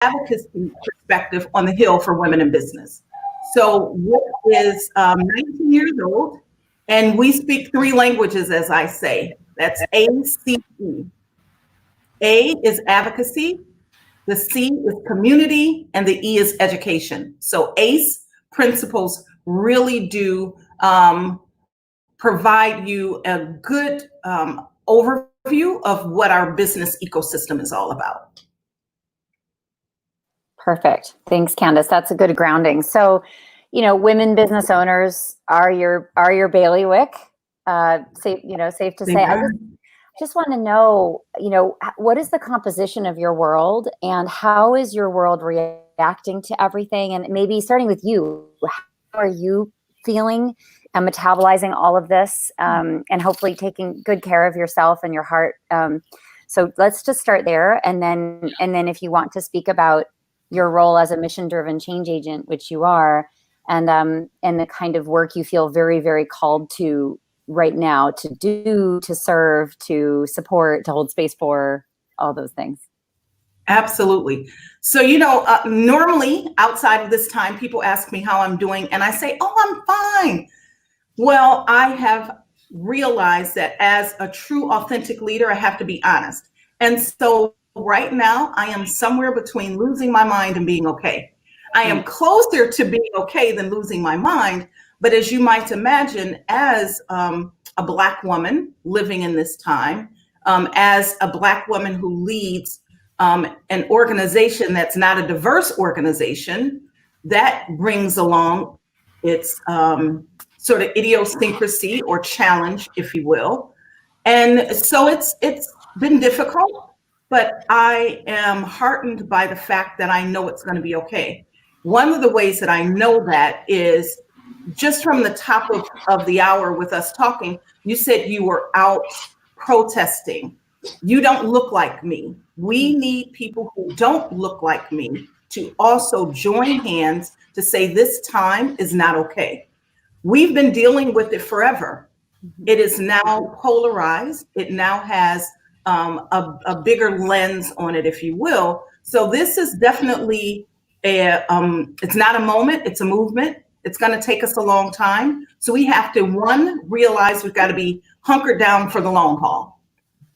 advocacy perspective on the Hill for women in business. So WIPP is 19 years old, and we speak three languages, as I say. That's ACE. A is advocacy, the C is community, and the E is education. So ACE principles really do provide you a good overview of what our business ecosystem is all about. Perfect. Thanks, Candace. That's a good grounding. So, you know, women business owners are your bailiwick. Safe to say. I just want to know, you know, what is the composition of your world, and how is your world reacting to everything? And maybe starting with you, how are you feeling and metabolizing all of this, and hopefully taking good care of yourself and your heart? So let's just start there, and then if you want to speak about your role as a mission-driven change agent, which you are, and the kind of work you feel very, very called to right now to do, to serve, to support, to hold space for, all those things. Absolutely. So, you know, normally outside of this time, people ask me how I'm doing, and I say, oh, I'm fine. Well, I have realized that as a true, authentic leader, I have to be honest. And so right now, I am somewhere between losing my mind and being okay. I am closer to being okay than losing my mind. But as you might imagine, as a Black woman living in this time, as a Black woman who leads an organization that's not a diverse organization, that brings along its sort of idiosyncrasy or challenge, if you will. And so it's been difficult, but I am heartened by the fact that I know it's going to be okay. One of the ways that I know that is just from the top of the hour with us talking, you said you were out protesting. You don't look like me. We need people who don't look like me to also join hands to say this time is not okay. We've been dealing with it forever. It is now polarized. It now has a bigger lens on it, if you will. So this is definitely it's not a moment, it's a movement. It's going to take us a long time. So we have to, one, realize we've got to be hunkered down for the long haul.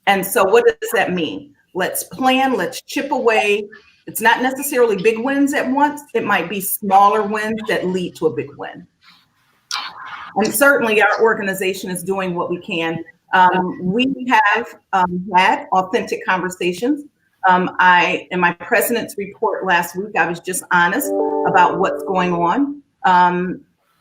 And so what does that mean? Let's plan, let's chip away. It's not necessarily big wins at once. It might be smaller wins that lead to a big win. And certainly our organization is doing what we can. We have had authentic conversations. In my president's report last week, I was just honest about what's going on.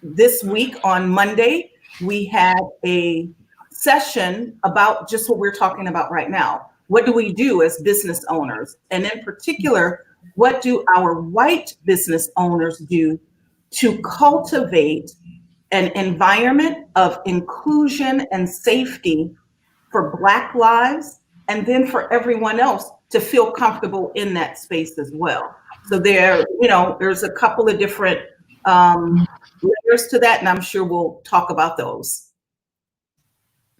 This week on Monday, we had a session about just what we're talking about right now. What do we do as business owners? And in particular, what do our white business owners do to cultivate an environment of inclusion and safety for Black lives, and then for everyone else to feel comfortable in that space as well. So there's a couple of different layers to that, and I'm sure we'll talk about those.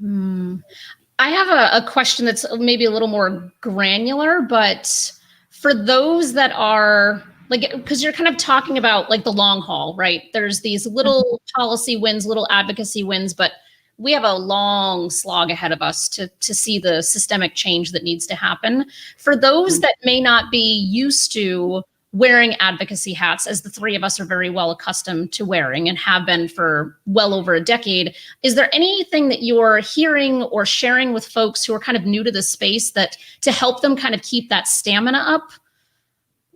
I have a question that's maybe a little more granular, but for those that are like, because you're kind of talking about like the long haul, right? There's these little policy wins, little advocacy wins, but we have a long slog ahead of us to see the systemic change that needs to happen. For those that may not be used to wearing advocacy hats, as the three of us are very well accustomed to wearing and have been for well over a decade, is there anything that you're hearing or sharing with folks who are kind of new to the space that to help them kind of keep that stamina up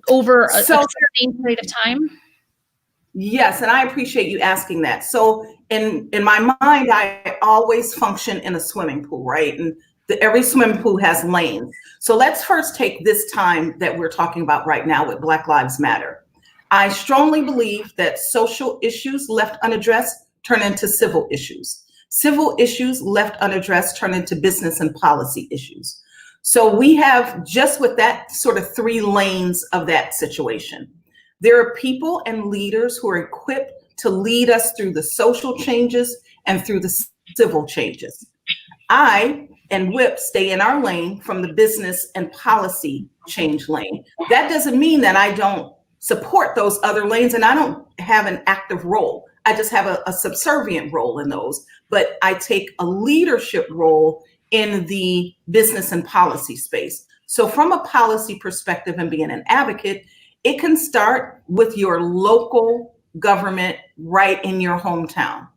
over a sustained period of time? Yes, and I appreciate you asking that. So in my mind, I always function in a swimming pool, right? And every swimming pool has lanes. So let's first take this time that we're talking about right now with Black Lives Matter. I strongly believe that social issues left unaddressed turn into civil issues. Civil issues left unaddressed turn into business and policy issues. So we have just with that sort of three lanes of that situation. There are people and leaders who are equipped to lead us through the social changes and through the civil changes. I and WIPP stay in our lane from the business and policy change lane. That doesn't mean that I don't support those other lanes and I don't have an active role. I just have a subservient role in those, but I take a leadership role in the business and policy space. So from a policy perspective and being an advocate, it can start with your local government right in your hometown.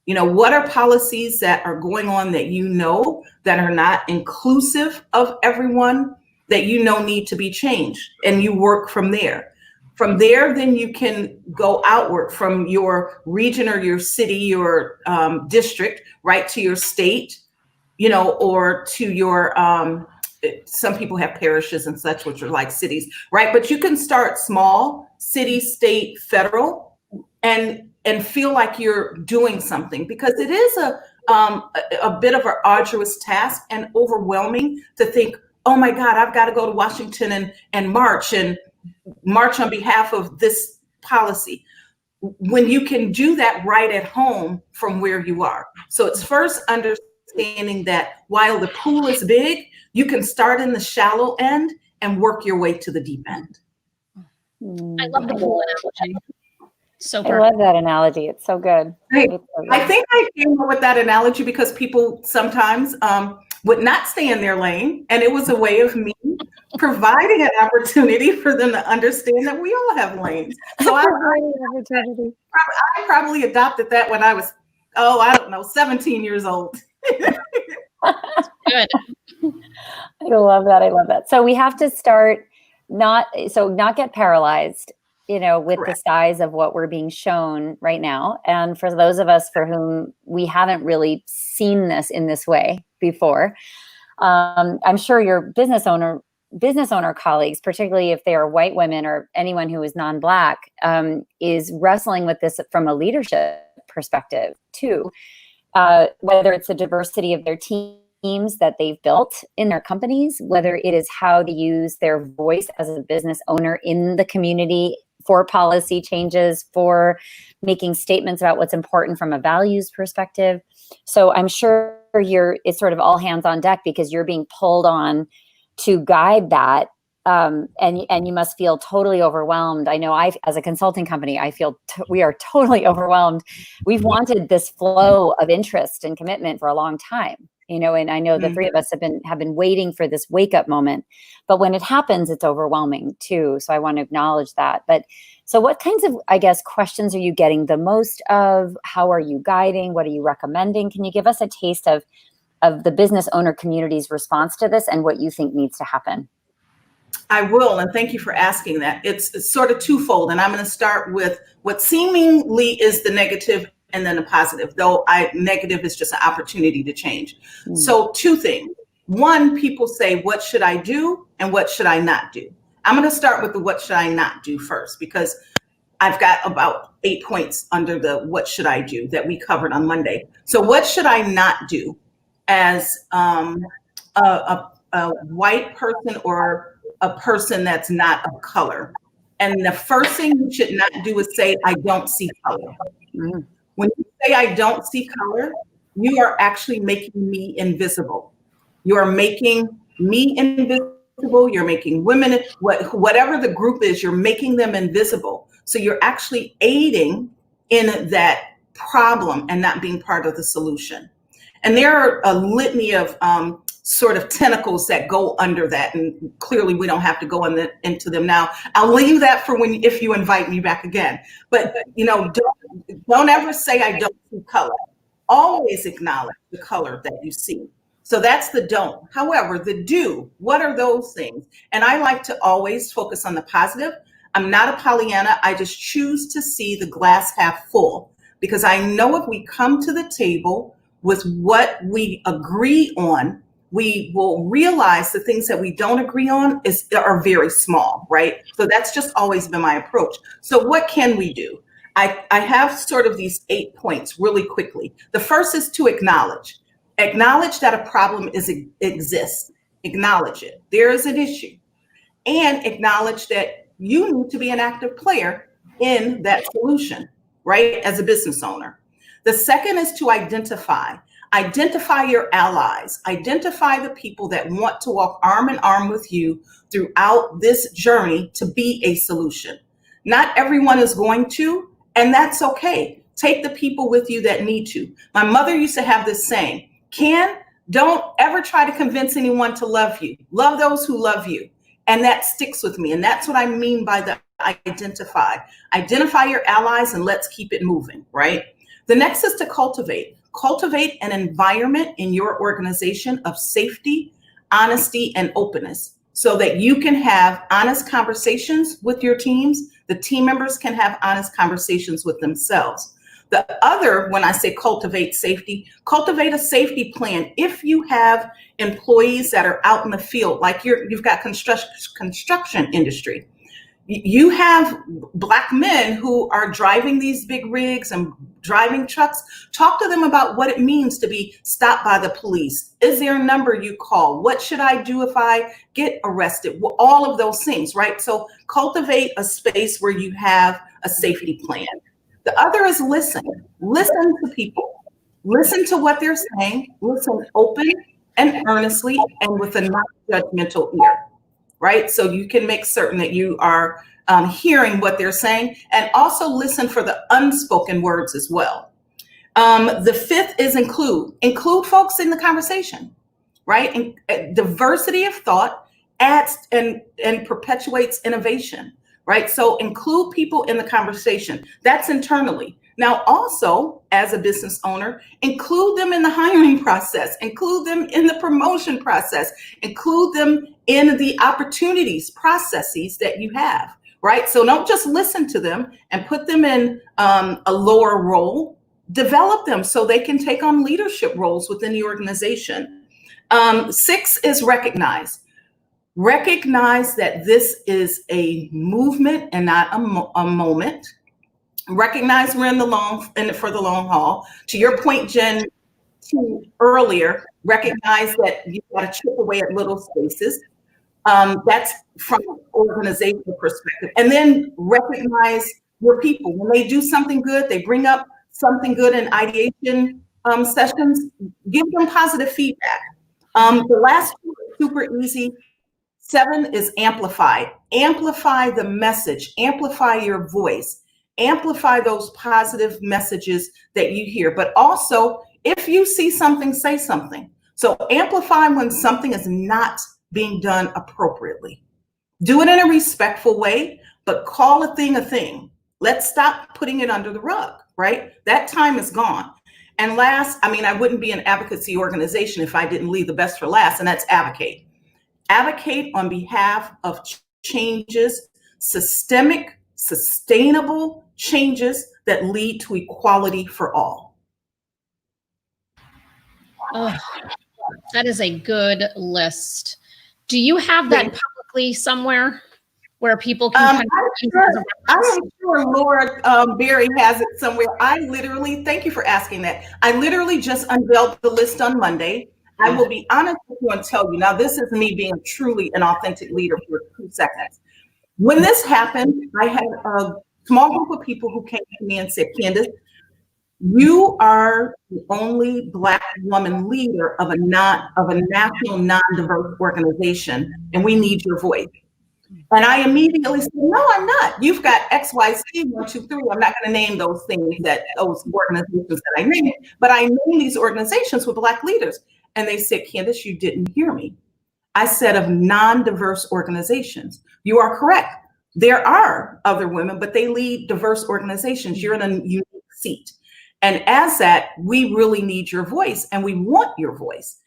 You know, what are policies that are going on that you know that are not inclusive of everyone that you know need to be changed, and you work from there. From there, then you can go outward from your region or your city, your district, right to your state, you know, or to your, some people have parishes and such, which are like cities, right? But you can start small, city, state, federal, and feel like you're doing something, because it is a bit of an arduous task and overwhelming to think, oh my God, I've got to go to Washington and march on behalf of this policy, when you can do that right at home from where you are. So it's first understanding that while the pool is big, you can start in the shallow end and work your way to the deep end. I love the pool analogy. So I love that analogy. It's so good. I think I came up with that analogy because people sometimes would not stay in their lane. And it was a way of me providing an opportunity for them to understand that we all have lanes. So I probably adopted that when I was, 17 years old. Good. I love that. I love that. So we have to start not get paralyzed, you know, with Correct. the size of what we're being shown right now. And for those of us for whom we haven't really seen this in this way before, I'm sure your business owner colleagues, particularly if they are white women or anyone who is non-Black, is wrestling with this from a leadership perspective too. Whether it's the diversity of their teams that they've built in their companies, whether it is how to use their voice as a business owner in the community for policy changes, for making statements about what's important from a values perspective. So I'm sure it's sort of all hands on deck, because you're being pulled on to guide that. And you must feel totally overwhelmed. I know as a consulting company, I feel we are totally overwhelmed. We've wanted this flow of interest and commitment for a long time, you know, and I know the three of us have been waiting for this wake up moment, but when it happens, it's overwhelming too. So I want to acknowledge that. But so what kinds of, I guess, questions are you getting the most of? How are you guiding? What are you recommending? Can you give us a taste of the business owner community's response to this and what you think needs to happen? I will, and thank you for asking that. It's sort of twofold, and I'm going to start with what seemingly is the negative and then the positive, though negative is just an opportunity to change. So two things. One, people say, what should I do and what should I not do? I'm going to start with the what should I not do first, because I've got about 8 points under the what should I do that we covered on Monday. So what should I not do as a white person or a person that's not of color? And the first thing you should not do is say, I don't see color. When you say I don't see color, you are actually making me invisible. You are making me invisible. You're making women, whatever the group is, you're making them invisible. So you're actually aiding in that problem and not being part of the solution. And there are a litany of sort of tentacles that go under that. And clearly we don't have to go into them now. I'll leave that for if you invite me back again. But, you know, don't ever say I don't see color. Always acknowledge the color that you see. So that's the don't. However, the do, what are those things? And I like to always focus on the positive. I'm not a Pollyanna. I just choose to see the glass half full, because I know if we come to the table with what we agree on, we will realize the things that we don't agree on are very small, right? So that's just always been my approach. So what can we do? I have sort of these 8 points really quickly. The first is to acknowledge that a problem exists. Acknowledge it. There is an issue. And acknowledge that you need to be an active player in that solution, right? As a business owner. The second is to identify. Identify your allies. Identify the people that want to walk arm in arm with you throughout this journey to be a solution. Not everyone is going to, and that's okay. Take the people with you that need to. My mother used to have this saying, don't ever try to convince anyone to love you. Love those who love you. And that sticks with me. And that's what I mean by the identify. Identify your allies and let's keep it moving, right? The next is to cultivate. Cultivate an environment in your organization of safety, honesty, and openness so that you can have honest conversations with your teams. The team members can have honest conversations with themselves. The other, when I say cultivate safety, cultivate a safety plan. If you have employees that are out in the field, like you've got construction industry, you have Black men who are driving these big rigs and driving trucks. Talk to them about what it means to be stopped by the police. Is there a number you call? What should I do if I get arrested? All of those things, right? So cultivate a space where you have a safety plan. The other is listen. Listen to people. Listen to what they're saying. Listen open and earnestly and with a non-judgmental ear, right? So you can make certain that you are hearing what they're saying, and also listen for the unspoken words as well. The fifth is include. Include folks in the conversation, right? And diversity of thought adds and perpetuates innovation. Right? So include people in the conversation. That's internally. Now, also, as a business owner, include them in the hiring process, include them in the promotion process, include them in the opportunities, processes that you have, right? So don't just listen to them and put them in a lower role. Develop them so they can take on leadership roles within the organization. 6 is recognize. Recognize that this is a movement and not a moment. Recognize we're in it for the long haul. To your point, Jenn T, earlier, recognize that you've got to chip away at little spaces. That's from an organizational perspective. And then recognize your people. When they do something good, they bring up something good in ideation sessions, give them positive feedback. The last two are super easy. 7 is amplify. Amplify the message, amplify your voice, amplify those positive messages that you hear. But also, if you see something, say something. So amplify when something is not being done appropriately. Do it in a respectful way, but call a thing a thing. Let's stop putting it under the rug, right? That time is gone. And last, I wouldn't be an advocacy organization if I didn't leave the best for last, and that's advocate. Advocate on behalf of changes, systemic, sustainable changes that lead to equality for all. Oh, that is a good list. Do you have that publicly somewhere where people can I'm sure Laura Berry has it somewhere. Thank you for asking that. I literally just unveiled the list on Monday. I will be honest with you and tell you, now this is me being truly an authentic leader for 2 seconds. When this happened, I had a small group of people who came to me and said, Candace, you are the only Black woman leader of a national non-diverse organization, and we need your voice. And I immediately said, no, I'm not. You've got X, Y, Z, 1, 2, 3. I'm not going to name those things those organizations that I named, but I named these organizations with Black leaders. And they said, Candace, you didn't hear me. I said of non-diverse organizations. You are correct. There are other women, but they lead diverse organizations. You're in a unique seat. And as that, we really need your voice and we want your voice.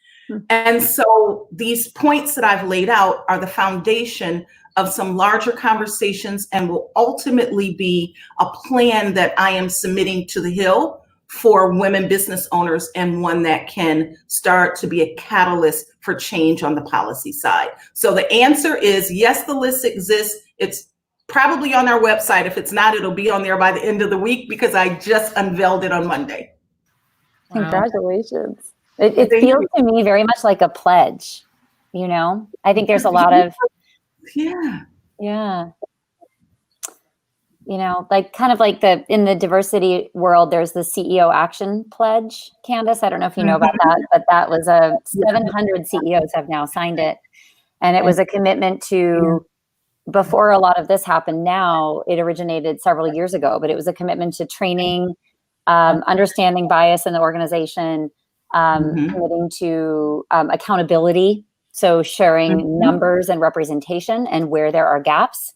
And so these points that I've laid out are the foundation of some larger conversations and will ultimately be a plan that I am submitting to the Hill for women business owners, and one that can start to be a catalyst for change on the policy side. So the answer is yes, the list exists. It's probably on our website. If it's not, it'll be on there by the end of the week because I just unveiled it on Monday. Wow. Congratulations. It feels to me very much like a pledge, you know? I think there's a lot of, yeah. you know, like kind of like in the diversity world, there's the CEO Action Pledge. Candace, I don't know if you know about that, but that was 700 CEOs have now signed it. And it was a commitment to, before a lot of this happened now, it originated several years ago, but it was a commitment to training, understanding bias in the organization, committing to accountability. So sharing numbers and representation and where there are gaps,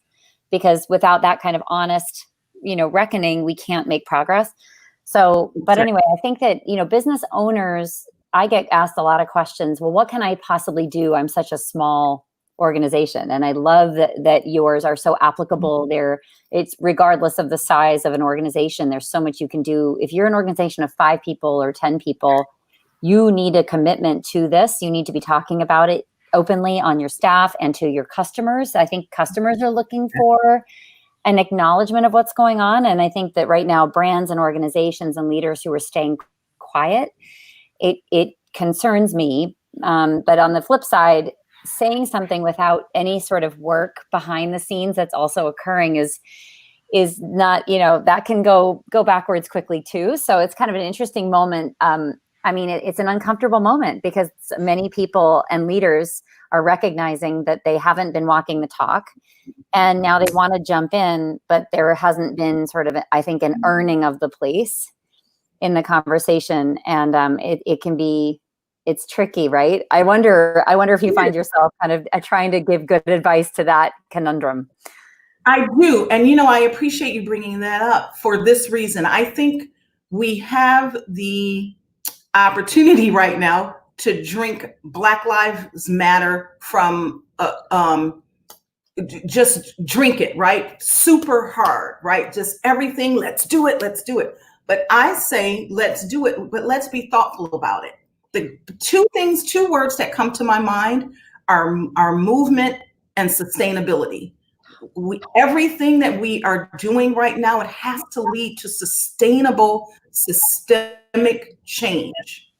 because without that kind of honest, you know, reckoning, we can't make progress. So, but anyway, I think that, you know, business owners, I get asked a lot of questions. Well, what can I possibly do? I'm such a small organization. And I love that yours are so applicable there. It's regardless of the size of an organization, there's so much you can do. If you're an organization of 5 people or 10 people, you need a commitment to this. You need to be talking about it openly on your staff and to your customers. I think customers are looking for an acknowledgement of what's going on. And I think that right now, brands and organizations and leaders who are staying quiet, it concerns me. But on the flip side, saying something without any sort of work behind the scenes that's also occurring is not, you know, that can go backwards quickly too. So it's kind of an interesting moment. I mean, it's an uncomfortable moment because many people and leaders are recognizing that they haven't been walking the talk, and now they want to jump in, but there hasn't been sort of, I think, an earning of the place in the conversation, and it can be, it's tricky, right? I wonder if you find yourself kind of trying to give good advice to that conundrum. I do, and you know, I appreciate you bringing that up for this reason. I think we have the opportunity right now to drink Black Lives Matter from just drink it, right? Super hard, right? Just everything, let's do it. But I say, let's do it, but let's be thoughtful about it. The two words that come to my mind are movement and sustainability. Everything that we are doing right now, it has to lead to sustainable, systemic change.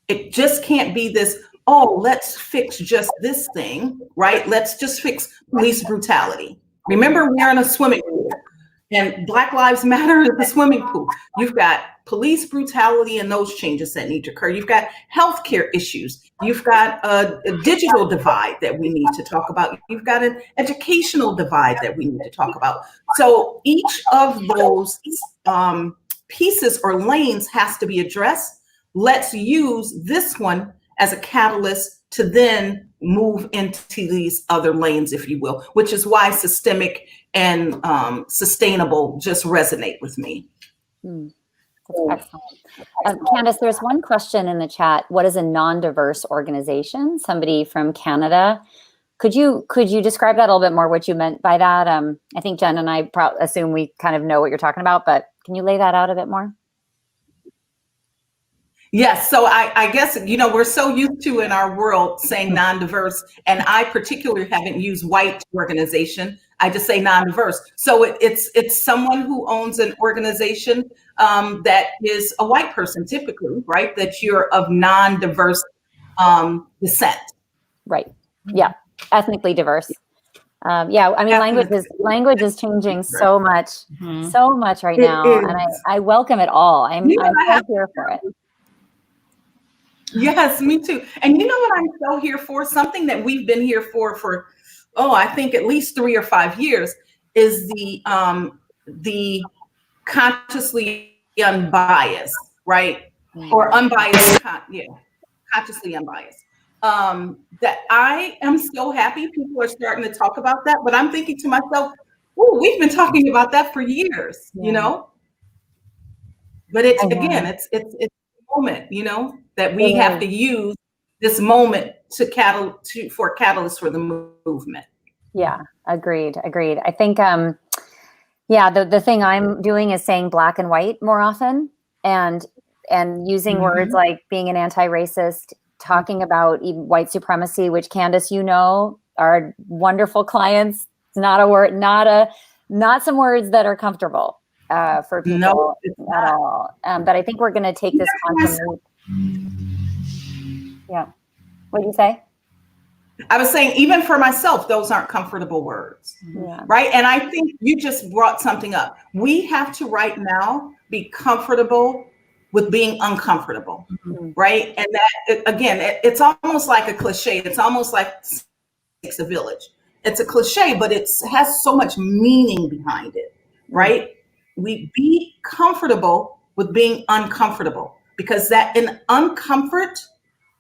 It just can't be this, oh, let's fix just this thing, right? Let's just fix police brutality. Remember, we're in a swimming pool, and Black Lives Matter is the swimming pool. You've got police brutality and those changes that need to occur. You've got healthcare issues. You've got a digital divide that we need to talk about. You've got an educational divide that we need to talk about. So each of those pieces or lanes has to be addressed. Let's use this one as a catalyst to then move into these other lanes, if you will, which is why systemic and sustainable just resonate with me. That's excellent. Candace, there's one question in the chat. What is a non-diverse organization? Somebody from Canada. Could you describe that a little bit more, what you meant by that? I think Jen and I assume we kind of know what you're talking about, but can you lay that out a bit more? Yes, so I guess, you know, we're so used to in our world saying non-diverse, and I particularly haven't used white organization. I just say non-diverse. So it's someone who owns an organization that is a white person typically, right? That you're of non-diverse descent. Right. Yeah. Ethnically diverse. Yeah. I mean, language is changing so much right now, and I welcome it all. I'm so here for it. Yes, me too. And you know what I'm so here for? Something that we've been here for I think at least 3 or 5 years is the consciously unbiased, right? Or unbiased, consciously unbiased. That I am so happy people are starting to talk about that, but I'm thinking to myself, oh, we've been talking about that for years, you know? But it's a moment, you know, that we have to use this moment for a catalyst for the movement. Yeah, agreed. I think, the thing I'm doing is saying black and white more often, and using words like being an anti-racist, talking about even white supremacy, which Candace, you know, are wonderful clients. Not some words that are comfortable for people at all. But I think we're going to take this quantum leap. Yeah. What do you say? I was saying, even for myself, those aren't comfortable words, right? And I think you just brought something up. We have to right now be comfortable with being uncomfortable, right? And that, again, it's almost like a cliche. It's almost like it's a village. It's a cliche, but it has so much meaning behind it, right? We be comfortable with being uncomfortable, because that in uncomfort,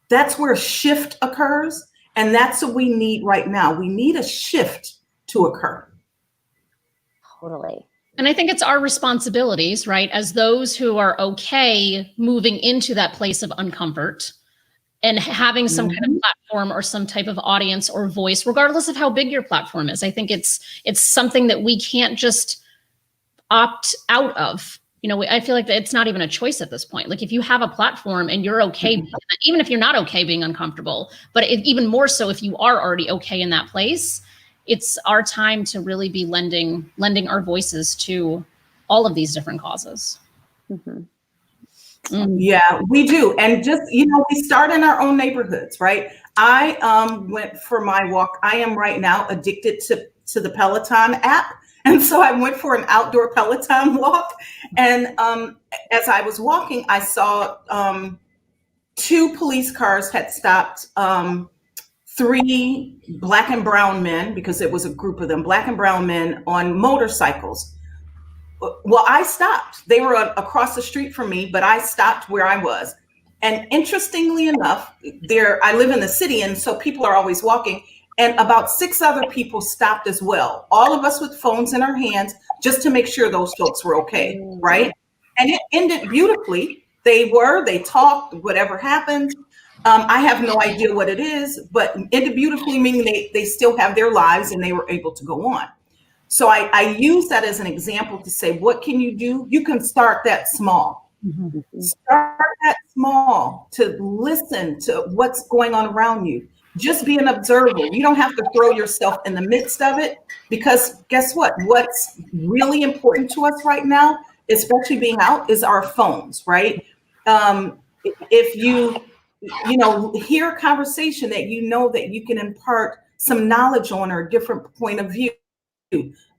that's where shift occurs. And that's what we need right now. We need a shift to occur. Totally. And I think it's our responsibilities, right, as those who are okay moving into that place of uncomfort and having some kind of platform or some type of audience or voice, regardless of how big your platform is. I think it's something that we can't just opt out of. You know, I feel like it's not even a choice at this point. Like, if you have a platform and you're okay, even if you're not okay being uncomfortable, but even more so if you are already okay in that place, it's our time to really be lending our voices to all of these different causes. Yeah, we do. And just, you know, we start in our own neighborhoods, right? I went for my walk. I am right now addicted to the Peloton app. And so I went for an outdoor Peloton walk. And as I was walking, I saw 2 police cars had stopped 3 Black and brown men, because it was a group of them, Black and brown men on motorcycles. Well, I stopped. They were across the street from me, but I stopped where I was. And interestingly enough, I live in the city, and so people are always walking. And about 6 other people stopped as well. All of us with phones in our hands, just to make sure those folks were okay, right? And it ended beautifully. They talked, whatever happened. I have no idea what it is, but it ended beautifully, meaning they still have their lives and they were able to go on. So I use that as an example to say, what can you do? You can start that small. Start that small, to listen to what's going on around you. Just be an observer. You don't have to throw yourself in the midst of it, because guess what? What's really important to us right now, especially being out, is our phones, right? If you hear a conversation that you know that you can impart some knowledge on, or a different point of view,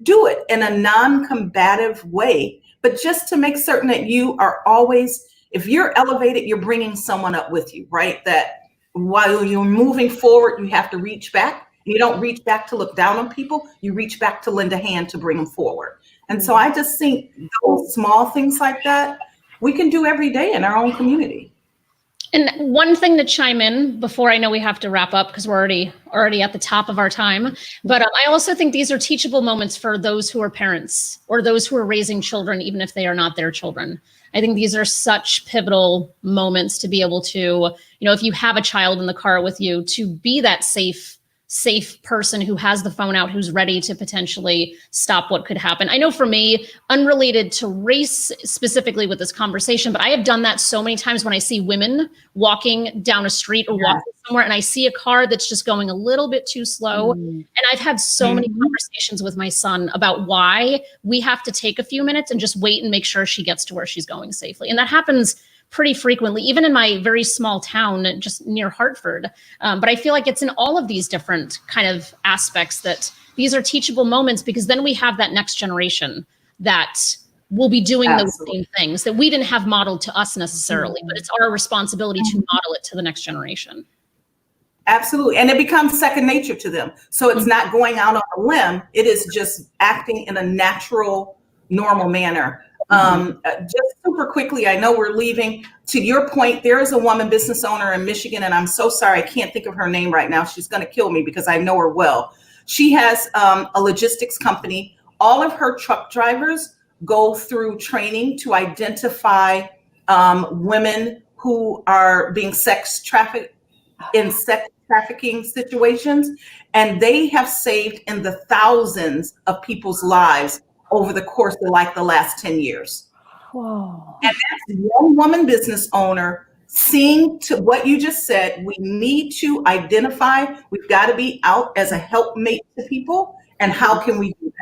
do it in a non-combative way, but just to make certain that you are always, if you're elevated, you're bringing someone up with you, right? That while you're moving forward, you have to reach back. You don't reach back to look down on people. You reach back to lend a hand to bring them forward. And so I just think those small things like that, we can do every day in our own community. And one thing to chime in before, I know we have to wrap up because we're already at the top of our time, but I also think these are teachable moments for those who are parents or those who are raising children, even if they are not their children. I think these are such pivotal moments to be able to, if you have a child in the car with you, to be that safe person who has the phone out, who's ready to potentially stop what could happen. I know for me, unrelated to race specifically with this conversation, but I have done that so many times when I see women walking down a street or walking somewhere, and I see a car that's just going a little bit too slow. And I've had so many conversations with my son about why we have to take a few minutes and just wait and make sure she gets to where she's going safely. And that happens pretty frequently, even in my very small town just near Hartford. But I feel like it's in all of these different kind of aspects that these are teachable moments, because then we have that next generation that will be doing those same things that we didn't have modeled to us necessarily, but it's our responsibility to model it to the next generation. Absolutely. And it becomes second nature to them. So it's not going out on a limb. It is just acting in a natural, normal manner. Just super quickly, I know we're leaving. To your point, there is a woman business owner in Michigan, and I'm so sorry, I can't think of her name right now. She's going to kill me because I know her well. She has a logistics company. All of her truck drivers go through training to identify women who are being sex trafficked in sex trafficking situations, and they have saved in the thousands of people's lives over the course of like the last 10 years. Whoa. And that's one woman business owner seeing to what you just said. We need to identify, we've got to be out as a helpmate to people. And how can we do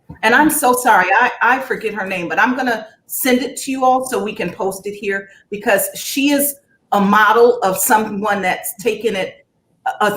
that? And I'm so sorry, I forget her name, but I'm going to send it to you all so we can post it here, because she is a model of someone that's taken it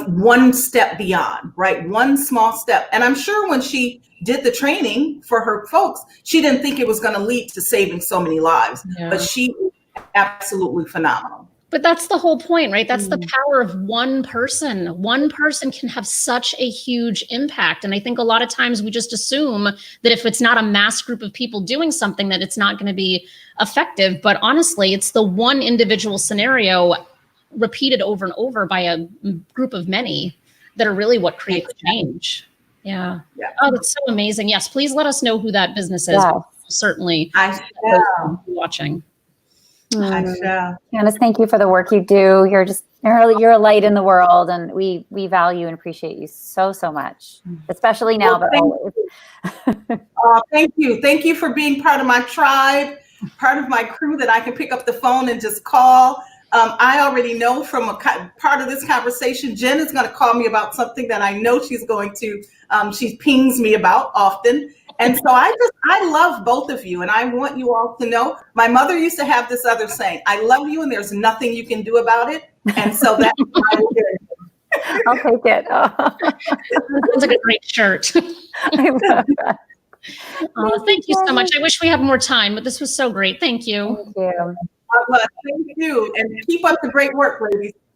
one step beyond, right? One small step. And I'm sure when she did the training for her folks, she didn't think it was going to lead to saving so many lives, but she is absolutely phenomenal. But that's the whole point, right? That's the power of one person. One person can have such a huge impact. And I think a lot of times we just assume that if it's not a mass group of people doing something, that it's not going to be effective. But honestly, it's the one individual scenario repeated over and over by a group of many that are really what creates change. Yeah. Oh, that's so amazing. Yes, please let us know who that business is. Yeah. Certainly. I shall. Watching. I shall. Candace, thank you for the work you do. You're a light in the world, and we value and appreciate you so much, especially now, but always. Thank you. Thank you for being part of my tribe, part of my crew that I can pick up the phone and just call. I already know from a part of this conversation, Jenn is going to call me about something that I know she's going to, she pings me about often. And so I love both of you. And I want you all to know, my mother used to have this other saying, I love you and there's nothing you can do about it. And so that's what I will do. I'll take it. Sounds like a great shirt. I love that. Thank you so much. I wish we had more time, but this was so great. Thank you. Thank you. Thank you. And keep up the great work, ladies.